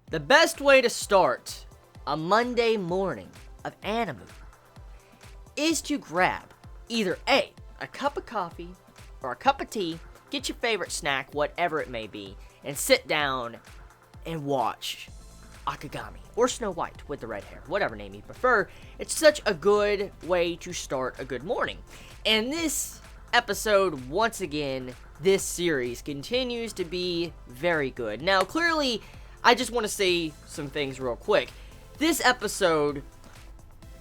The best way to start a Monday morning of anime is to grab either A, a cup of coffee, or a cup of tea, get your favorite snack, whatever it may be, and sit down and watch Akagami, or Snow White with the red hair, whatever name you prefer. It's such a good way to start a good morning. And this episode, once again, this series continues to be very good. Now, clearly, I just want to say some things real quick. This episode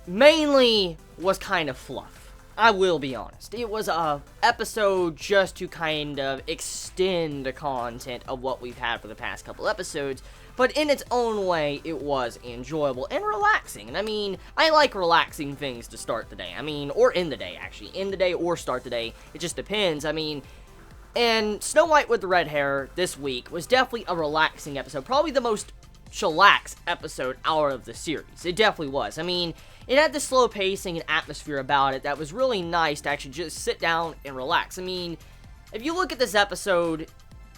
mainly was kind of fluff. I will be honest. It was a episode just to kind of extend the content of what we've had for the past couple episodes, but in its own way, it was enjoyable and relaxing. And I mean, I like relaxing things to start the day. I mean, or end the day, actually. End the day or start the day. It just depends. I mean, and Snow White with the red hair this week was definitely a relaxing episode. Probably the most chillax episode out of the series. It definitely was. I mean, it had the slow pacing and atmosphere about it that was really nice to actually just sit down and relax. I mean, if you look at this episode,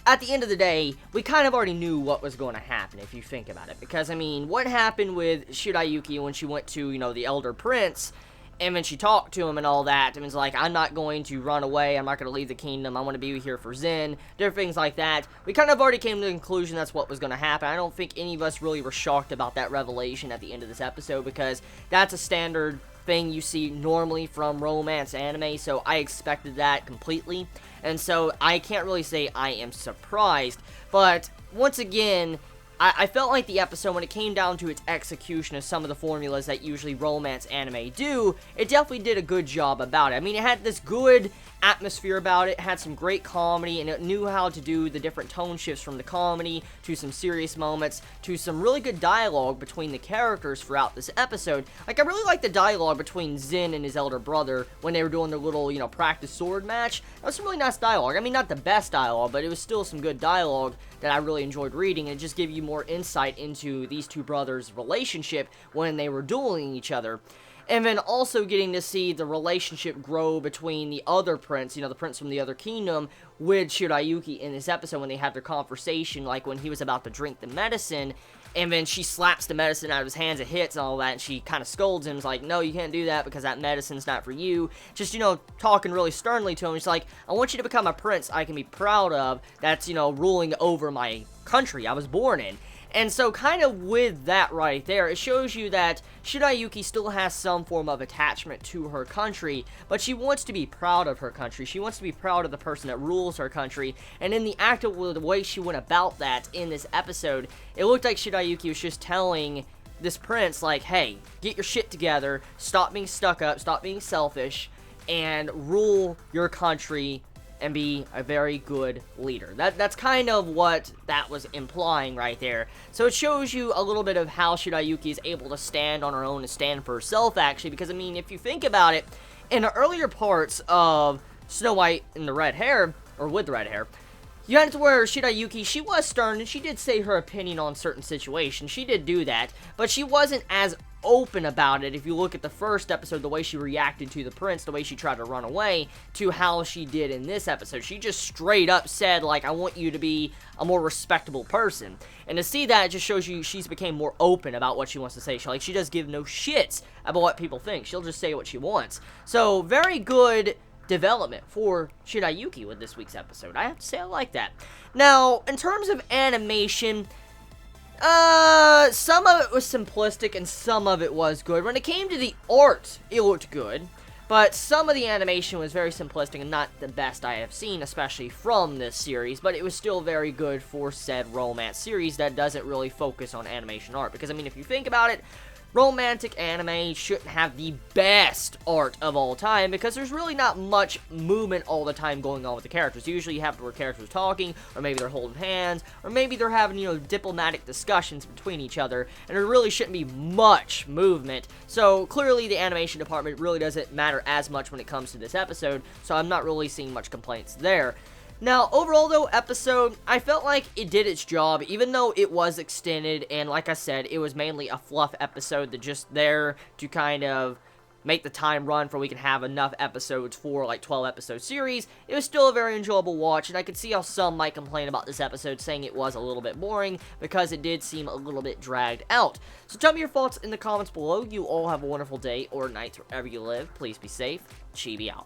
at the end of the day, we kind of already knew what was going to happen, if you think about it. Because, I mean, what happened with Shirayuki when she went to, the Elder Prince, and then she talked to him and all that, and was like, I'm not going to run away, I'm not going to leave the kingdom, I want to be here for Zen, different things like that. We kind of already came to the conclusion that's what was going to happen. I don't think any of us really were shocked about that revelation at the end of this episode, because that's a standard thing you see normally from romance anime, so I expected that completely, and so I can't really say I am surprised, but once again, I felt like the episode, when it came down to its execution of some of the formulas that usually romance anime do, it definitely did a good job about it. I mean, it had this good atmosphere about it, had some great comedy, and it knew how to do the different tone shifts from the comedy to some serious moments to some really good dialogue between the characters throughout this episode. Like, I really liked the dialogue between Zen and his elder brother when they were doing their little, practice sword match. That was some really nice dialogue. I mean, not the best dialogue, but it was still some good dialogue that I really enjoyed reading, and it just gave you more insight into these two brothers' relationship when they were dueling each other. And then also getting to see the relationship grow between the other prince, the prince from the other kingdom, with Shirayuki in this episode when they have their conversation, like when he was about to drink the medicine, and then she slaps the medicine out of his hands, it hits and all that, and she kind of scolds him, like, no, you can't do that because that medicine's not for you. Just, talking really sternly to him. She's like, I want you to become a prince I can be proud of that's, ruling over my country I was born in. And so, kind of with that right there, it shows you that Shirayuki still has some form of attachment to her country, but she wants to be proud of her country. She wants to be proud of the person that rules her country, and in the actual the way she went about that in this episode, it looked like Shirayuki was just telling this prince, like, hey, get your shit together, stop being stuck up, stop being selfish, and rule your country and be a very good leader. That's kind of what that was implying right there. So it shows you a little bit of how Shirayuki is able to stand on her own and stand for herself, actually, because, I mean, if you think about it, in the earlier parts of Snow White and the red hair, or with the red hair, you had to where Shirayuki, she was stern, and she did say her opinion on certain situations. She did do that, but she wasn't as open about it. If you look at the first episode, the way she reacted to the prince, the way she tried to run away, to how she did in this episode. She just straight up said, like, I want you to be a more respectable person. And to see that, it just shows you she's became more open about what she wants to say. She does give no shits about what people think. She'll just say what she wants. So, very good development for Shirayuki with this week's episode. I have to say I like that. Now, in terms of animation, some of it was simplistic and some of it was good. When it came to the art, it looked good, but some of the animation was very simplistic and not the best I have seen, especially from this series, but it was still very good for said romance series that doesn't really focus on animation art, because, I mean, if you think about it, romantic anime shouldn't have the best art of all time, because there's really not much movement all the time going on with the characters. Usually you have where characters talking, or maybe they're holding hands, or maybe they're having, diplomatic discussions between each other, and there really shouldn't be much movement. So clearly the animation department really doesn't matter as much when it comes to this episode, so I'm not really seeing much complaints there. Now, overall, though, episode, I felt like it did its job, even though it was extended, and like I said, it was mainly a fluff episode that just there to kind of make the time run for we can have enough episodes for like 12 episode series, it was still a very enjoyable watch, and I could see how some might complain about this episode, saying it was a little bit boring because it did seem a little bit dragged out. So tell me your thoughts in the comments below. You all have a wonderful day or night wherever you live. Please be safe. Chibi out.